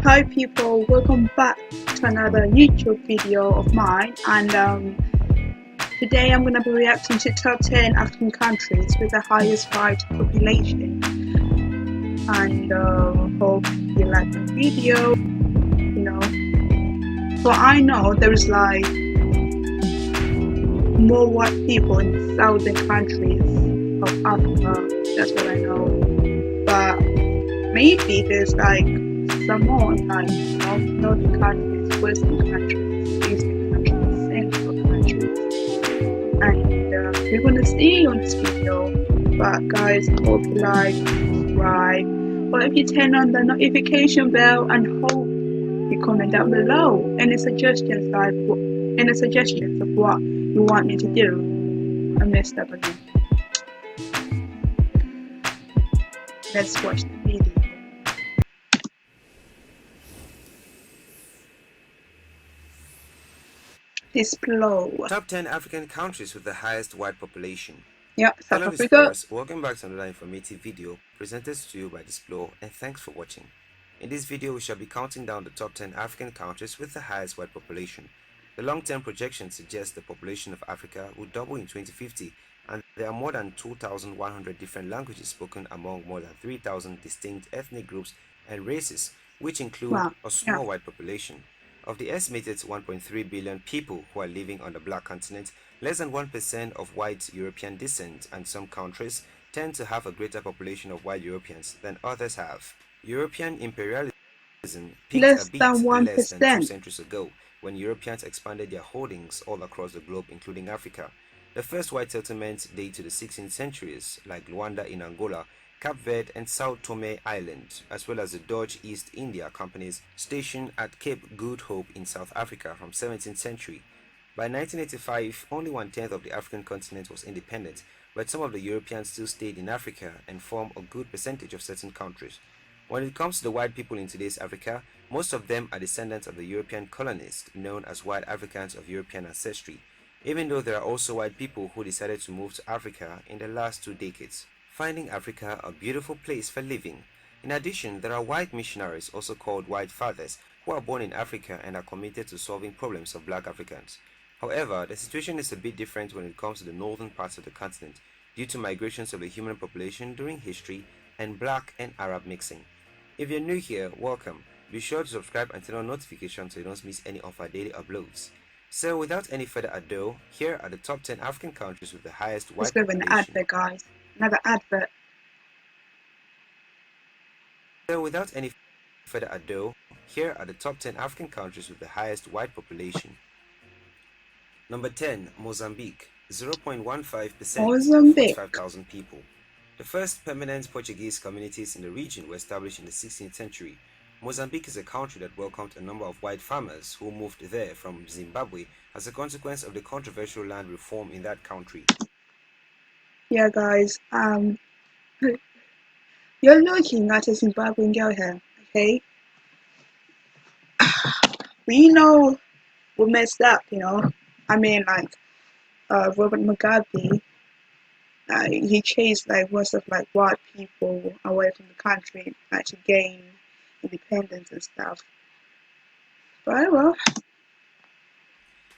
Hi people, welcome back to another YouTube video of mine, and today I'm going to be reacting to top 10 African countries with the highest white population, and hope you like the video. So I know there is like more white people in southern countries of Africa, that's what I know, but maybe there's like some more like northern countries, western countries, eastern countries, central countries, and we're gonna see on this video. But guys, hope you like, subscribe, or if you turn on the notification bell, and hope you comment down below any suggestions of what you want me to do. I messed up again. Let's watch the video. Explore. Top 10 African countries with the highest white population. Yeah, South Hello Africa. Explorers, welcome back to another informative video presented to you by Displore, and thanks for watching. In this video we shall be counting down the top 10 African countries with the highest white population. The long-term projection suggests the population of Africa will double in 2050, and there are more than 2,100 different languages spoken among more than 3,000 distinct ethnic groups and races, which include a small white population. Of the estimated 1.3 billion people who are living on the black continent, less than 1% of white European descent, and some countries tend to have a greater population of white Europeans than others have. European imperialism peaked a Less bit than less than 2 1%. centuries ago when Europeans expanded their holdings all across the globe, including Africa. The first white settlements date to the 16th centuries, like Luanda in Angola, Cape Verde and Sao Tome Island, as well as the Dutch East India Companies stationed at Cape Good Hope in South Africa from 17th century. By 1985, only 1/10 of the African continent was independent, but some of the Europeans still stayed in Africa and form a good percentage of certain countries. When it comes to the white people in today's Africa, most of them are descendants of the European colonists known as white Africans of European ancestry, even though there are also white people who decided to move to Africa in the last 2 decades, finding Africa a beautiful place for living. In addition, there are white missionaries, also called white fathers, who are born in Africa and are committed to solving problems of black Africans. However, the situation is a bit different when it comes to the northern parts of the continent, due to migrations of the human population during history and black and Arab mixing. If you're new here, welcome. Be sure to subscribe and turn on notifications so you don't miss any of our daily uploads. So without any further ado, here are the top 10 African countries with the highest white Let's go with an population. advert, guys. Another advert. So without any further ado, here are the top 10 African countries with the highest white population. Number 10, Mozambique, 0.15% of 45,000 people. The first permanent Portuguese communities in the region were established in the 16th century. Mozambique is a country that welcomed a number of white farmers who moved there from Zimbabwe as a consequence of the controversial land reform in that country. Yeah, guys. You're looking at a Zimbabwean girl here, okay? We know we messed up, I mean, like, Robert Mugabe, he chased like most of like white people away from the country, like to gain independence and stuff. But well.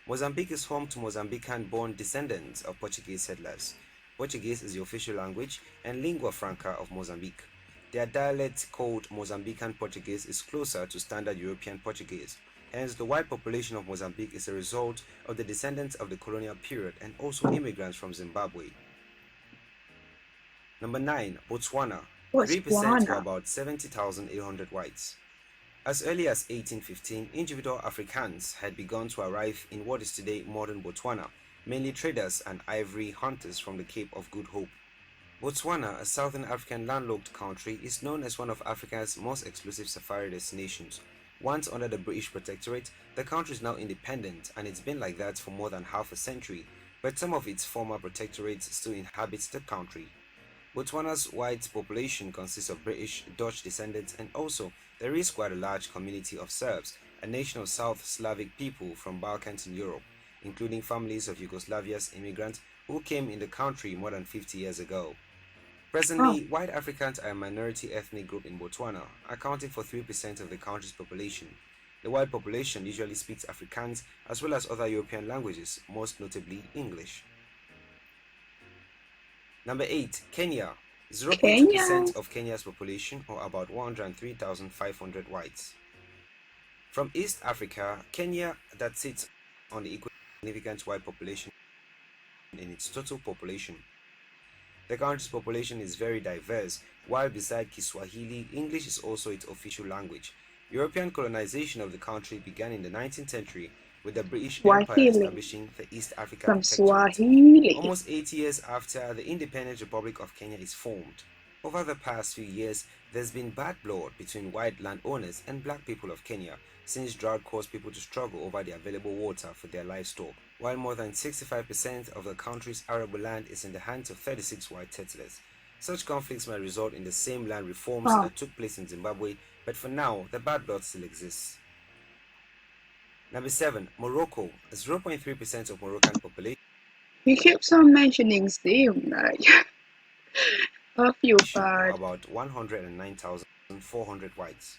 Mozambique is home to Mozambican-born descendants of Portuguese settlers. Portuguese is the official language and lingua franca of Mozambique. Their dialect, called Mozambican Portuguese, is closer to standard European Portuguese. Hence, the white population of Mozambique is a result of the descendants of the colonial period and also immigrants from Zimbabwe. Number 9, Botswana. 3% to about 70,800 whites. As early as 1815, individual Afrikaans had begun to arrive in what is today modern Botswana, mainly traders and ivory hunters from the Cape of Good Hope. Botswana, a southern African landlocked country, is known as one of Africa's most exclusive safari destinations. Once under the British protectorate, the country is now independent, and it's been like that for more than half a century, but some of its former protectorates still inhabit the country. Botswana's white population consists of British, Dutch descendants, and also there is quite a large community of Serbs, a nation of South Slavic people from Balkans in Europe, including families of Yugoslavia's immigrants who came in the country more than 50 years ago. Oh, Presently, white Africans are a minority ethnic group in Botswana, accounting for 3% of the country's population. The white population usually speaks Afrikaans as well as other European languages, most notably English. Number 8. Kenya. Kenya. 0.2% of Kenya's population, or about 103,500 whites. From East Africa, Kenya that sits on the equal significant white population in its total population. The country's population is very diverse, while beside Kiswahili, English is also its official language. European colonization of the country began in the 19th century, with the British Empire Swahili. establishing the East Africa From Protectorate. Swahili. Almost 80 years after the Independent Republic of Kenya is formed. Over the past few years, there's been bad blood between white landowners and black people of Kenya, since drought caused people to struggle over the available water for their livestock, while more than 65% of the country's arable land is in the hands of 36 white settlers. Such conflicts may result in the same land reforms Oh, that took place in Zimbabwe, but for now, the bad blood still exists. Number 7. Morocco. 0.3% of Moroccan population, he keeps on mentioning Zim. Like, I feel or bad. about 109,400 whites.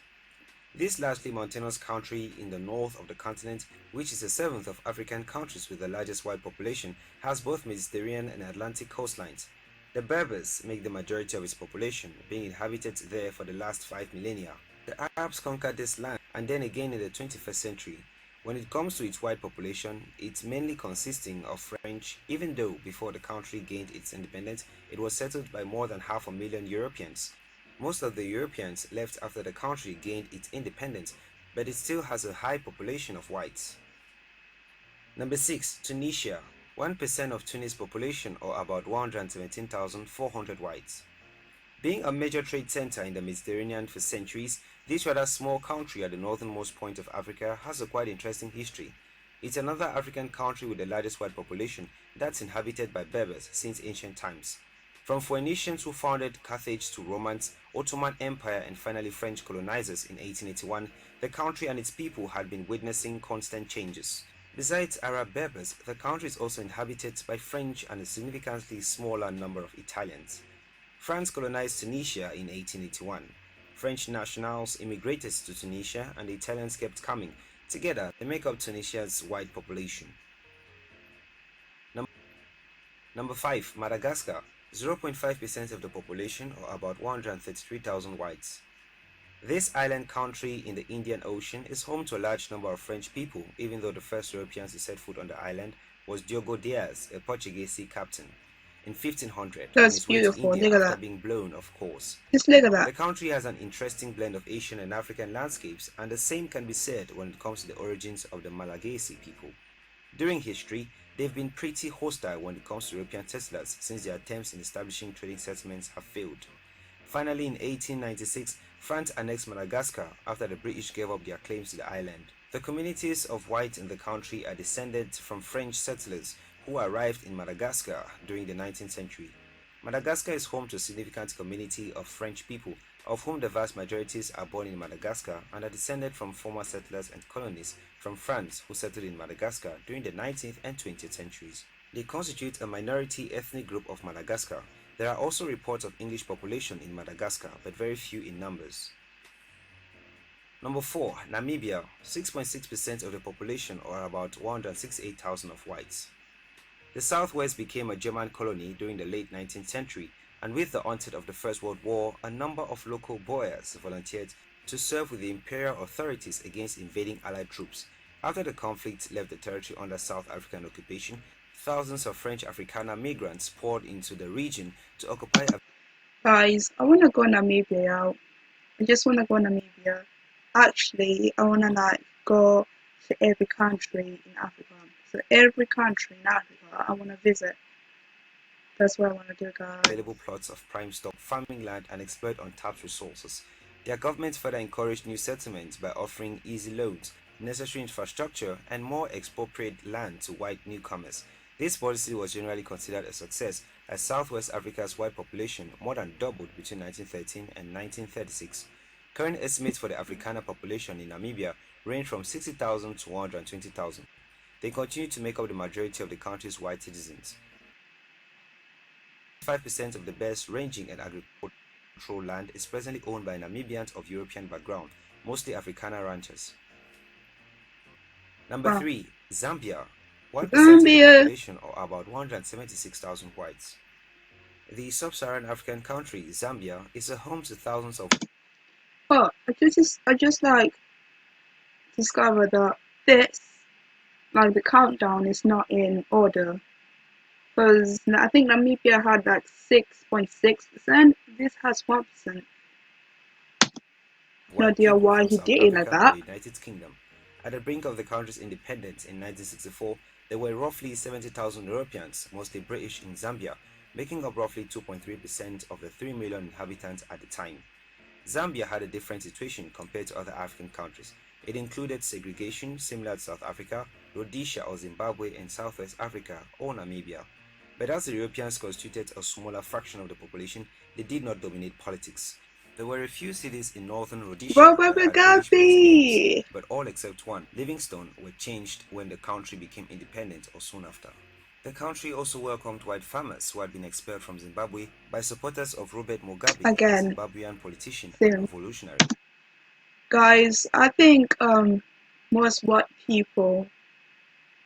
This largely mountainous country in the north of the continent, which is the seventh of African countries with the largest white population, has both Mediterranean and Atlantic coastlines. The Berbers make the majority of its population, being inhabited there for the last 5 millennia. The Arabs conquered this land, and then again in the 21st century. When it comes to its white population, it's mainly consisting of French, even though before the country gained its independence, it was settled by more than 500,000 Europeans. Most of the Europeans left after the country gained its independence, but it still has a high population of whites. Number 6. Tunisia. 1% of Tunis' population, or about 117,400 whites. Being a major trade center in the Mediterranean for centuries, this rather small country at the northernmost point of Africa has a quite interesting history. It's another African country with the largest white population that's inhabited by Berbers since ancient times. From Phoenicians who founded Carthage to Romans, Ottoman Empire, and finally French colonizers in 1881, the country and its people had been witnessing constant changes. Besides Arab Berbers, the country is also inhabited by French and a significantly smaller number of Italians. France colonized Tunisia in 1881. French nationals immigrated to Tunisia and the Italians kept coming. Together, they make up Tunisia's white population. Number 5. Madagascar. 0.5% of the population, or about 133,000 whites. This island country in the Indian Ocean is home to a large number of French people, even though the first Europeans to set foot on the island was Diogo Diaz, a Portuguese sea captain, in 1500 on That's his way to beautiful. India Look at after that. being blown, of course. Just look at that. The country has an interesting blend of Asian and African landscapes, and the same can be said when it comes to the origins of the Malagasy people. During history, they've been pretty hostile when it comes to European settlers since their attempts in establishing trading settlements have failed. Finally, in 1896, France annexed Madagascar after the British gave up their claims to the island. The communities of whites in the country are descended from French settlers who arrived in Madagascar during the 19th century. Madagascar is home to a significant community of French people, of whom the vast majorities are born in Madagascar and are descended from former settlers and colonists from France who settled in Madagascar during the 19th and 20th centuries. They constitute a minority ethnic group of Madagascar. There are also reports of English population in Madagascar, but very few in numbers. Number 4. Namibia. 6.6% of the population, or about 168,000 of whites. The Southwest became a German colony during the late 19th century, and with the onset of the First World War, a number of local Boers volunteered to serve with the imperial authorities against invading Allied troops. After the conflict left the territory under South African occupation, thousands of French Afrikaner migrants poured into the region to occupy a Guys, I wanna go Namibia out. I just wanna go Namibia. Actually, I wanna like go to every country in Africa. So every country in Africa, I wanna visit. That's what I wanna do, guys. available plots of prime stock farming land and exploit untapped resources. Their government further encouraged new settlements by offering easy loans, necessary infrastructure, and more expropriate land to white newcomers. This policy was generally considered a success, as Southwest Africa's white population more than doubled between 1913 and 1936. Current estimates for the Afrikaner population in Namibia range from 60,000 to 120,000. They continue to make up the majority of the country's white citizens. 5% of the best ranging and agricultural land is presently owned by Namibians of European background, mostly Afrikaner ranchers. Number Wow. 3, Zambia. 1% of the Zambia. population, or about 176,000 whites. The sub-Saharan African country, Zambia, is a home to thousands of Oh, I just like discovered that this like the countdown is not in order because I think Namibia had like 6.6%. This has 1%. No white idea people why from he South did it like Africa and the that. United Kingdom. At the brink of the country's independence in 1964, there were roughly 70,000 Europeans, mostly British, in Zambia, making up roughly 2.3% of the 3 million inhabitants at the time. Zambia had a different situation compared to other African countries. It included segregation similar to South Africa, Rhodesia or Zimbabwe, and Southwest Africa or Namibia. But as the Europeans constituted a smaller fraction of the population, they did not dominate politics. There were a few cities in northern Rhodesia Robert that had British-based names, Mugabe. but all except one, Livingstone, were changed when the country became independent or soon after. The country also welcomed white farmers who had been expelled from Zimbabwe by supporters of Robert Mugabe, a Again, Zimbabwean politician and same. revolutionary. Guys, I think most white people,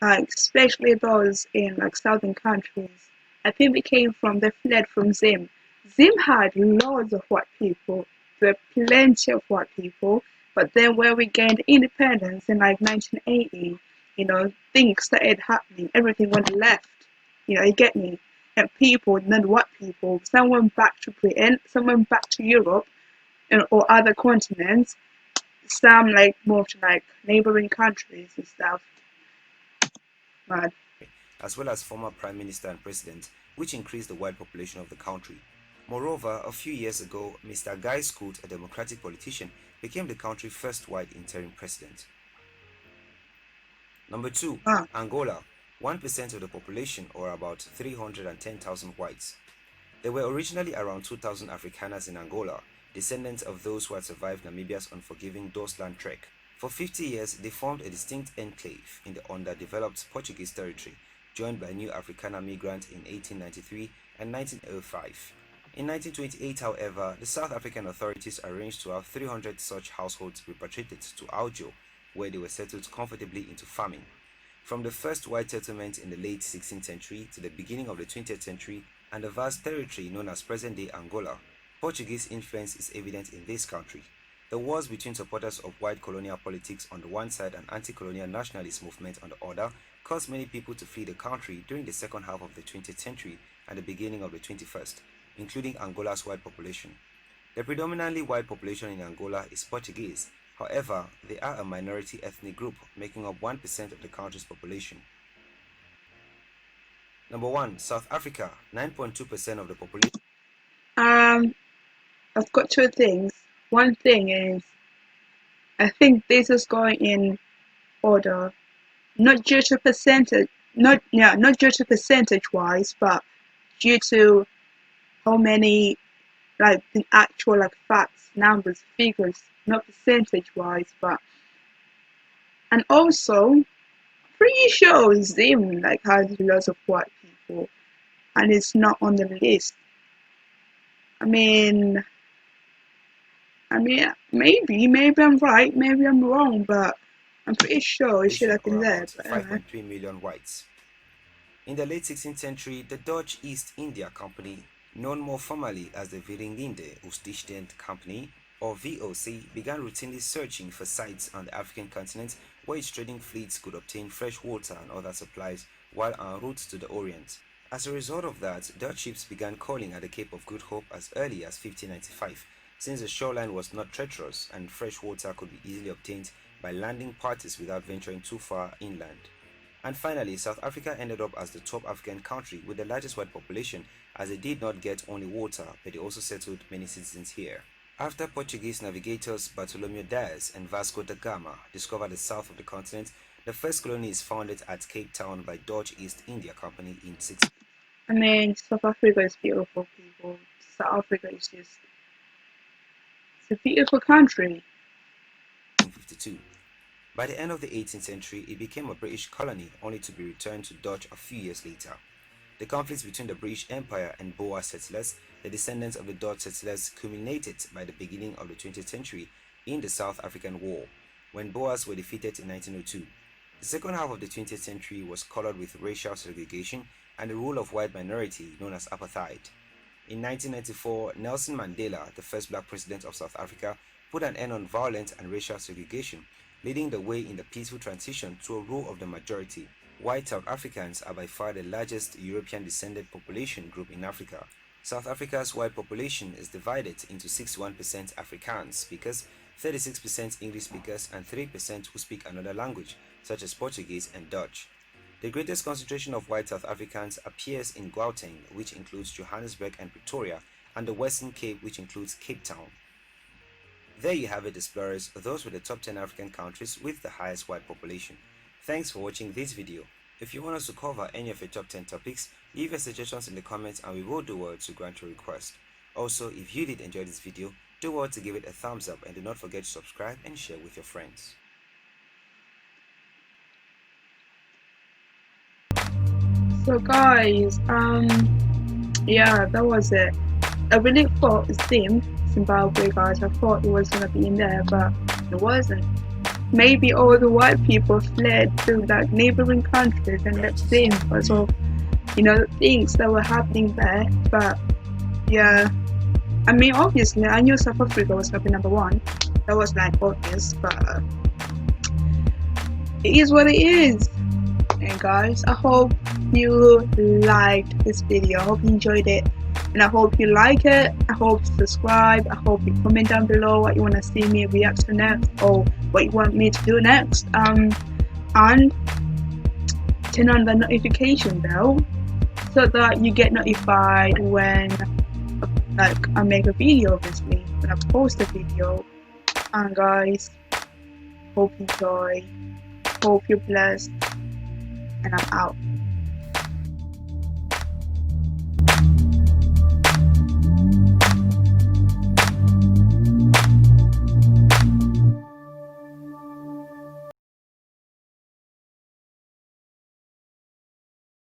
like especially those in like southern countries, I think they fled from Zim. Zim had loads of white people. There were plenty of white people, but then when we gained independence in like 1980, things started happening. Everything went left. You get me? And people, not white people, some went back to Britain, some went back to Europe or other continents. Some like moved to like neighboring countries and stuff. But As well as former Prime Minister and President, which increased the white population of the country. Moreover, a few years ago, Mr. Guy Scott, a Democratic politician, became the country's first white interim president. Number 2, ah, Angola. 1% of the population, or about 310,000 whites. There were originally around 2,000 Afrikaners in Angola, descendants of those who had survived Namibia's unforgiving Dorsland trek. For 50 years, they formed a distinct enclave in the underdeveloped Portuguese territory, joined by new Afrikaner migrants in 1893 and 1905. In 1928, however, the South African authorities arranged to have 300 such households repatriated to Aljo, where they were settled comfortably into farming. From the first white settlement in the late 16th century to the beginning of the 20th century and the vast territory known as present-day Angola, Portuguese influence is evident in this country. The wars between supporters of white colonial politics on the one side and anti-colonial nationalist movement on the other caused many people to flee the country during the second half of the 20th century and the beginning of the 21st, including Angola's white population. The predominantly white population in Angola is Portuguese. However, they are a minority ethnic group making up 1% of the country's population. Number 1, South Africa, 9.2% of the population. um, I've got two things. One thing is, I think this is going in order, not due to percentage, not due to percentage wise, but due to how many like the actual like facts, numbers, figures, not percentage wise, but and also pretty sure Zim like has lots of white people and it's not on the list. I mean, maybe I'm right, maybe I'm wrong, but I'm pretty sure it should have Or been there. about But anyway, 5.3 million whites. In the late 16th century, the Dutch East India Company, known more formally as the Verenigde Oostindische Company, or VOC, began routinely searching for sites on the African continent where its trading fleets could obtain fresh water and other supplies while en route to the Orient. As a result of that, Dutch ships began calling at the Cape of Good Hope as early as 1595, since the shoreline was not treacherous and fresh water could be easily obtained by landing parties without venturing too far inland. And finally, South Africa ended up as the top African country with the largest white population, as they did not get only water, but they also settled many citizens here. After Portuguese navigators Bartolomeu Dias and Vasco da Gama discovered the south of the continent, the first colony is founded at Cape Town by Dutch East India Company in I mean, South Africa is beautiful, people. South Africa is just it's a beautiful country. 1652. By the end of the 18th century, it became a British colony, only to be returned to Dutch a few years later. The conflicts between the British Empire and Boer settlers, the descendants of the Dutch settlers, culminated by the beginning of the 20th century in the South African War, when Boers were defeated in 1902. The second half of the 20th century was colored with racial segregation and the rule of white minority known as apartheid. In 1994, Nelson Mandela, the first black president of South Africa, put an end on violence and racial segregation, leading the way in the peaceful transition to a rule of the majority. White South Africans are by far the largest European-descended population group in Africa. South Africa's white population is divided into 61% Afrikaans speakers, 36% English speakers, and 3% who speak another language, such as Portuguese and Dutch. The greatest concentration of white South Africans appears in Gauteng, which includes Johannesburg and Pretoria, and the Western Cape, which includes Cape Town. There you have it, explorers, those were the top 10 African countries with the highest white population. Thanks for watching this video. If you want us to cover any of your top 10 topics, leave your suggestions in the comments and we will do well to grant your request. Also, if you did enjoy this video, do well to give it a thumbs up and do not forget to subscribe and share with your friends. So guys, yeah, that was it. I really thought Zimbabwe, guys. I thought it was gonna be in there, but it wasn't. Maybe all the white people fled to like neighboring countries and left Zim because of, things that were happening there. But yeah, I mean, obviously, I knew South Africa was gonna be number one. That was like obvious, but it is what it is. And guys, I hope you liked this video. I hope you enjoyed it, and I hope you like it. I hope you subscribe. I hope you comment down below what you want to see me react to next, or what you want me to do next. And turn on the notification bell so that you get notified when I make a video, obviously when I post a video. And guys, hope you enjoy, hope you're blessed, and I'm out.